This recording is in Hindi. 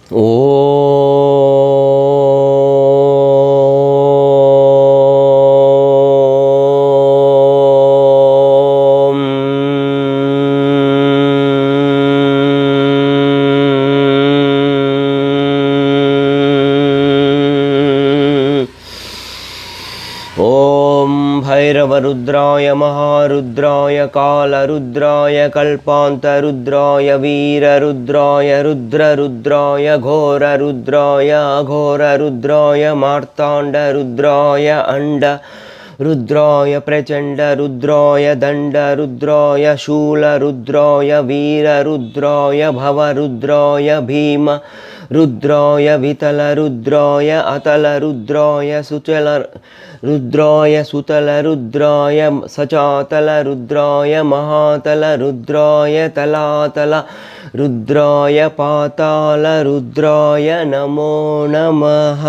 ओम भैरवरुद्राय महारुद्राय कालरुद्राय कल्पान्तरुद्राय वीररुद्राय रुद्ररुद्राय घोररुद्राय अघोररुद्राय मार्ताण्डरुद्राय अंड रुद्राय प्रचंड रुद्राय दंड रुद्राय शूल रुद्राय वीर रुद्राय भव रुद्राय भीम रुद्राय वितल रुद्राय अतल रुद्राय सुचल रुद्राय सुतल रुद्राय सचातल रुद्राय महातल रुद्राय तलातल रुद्राय पाताल रुद्राय नमो नमः।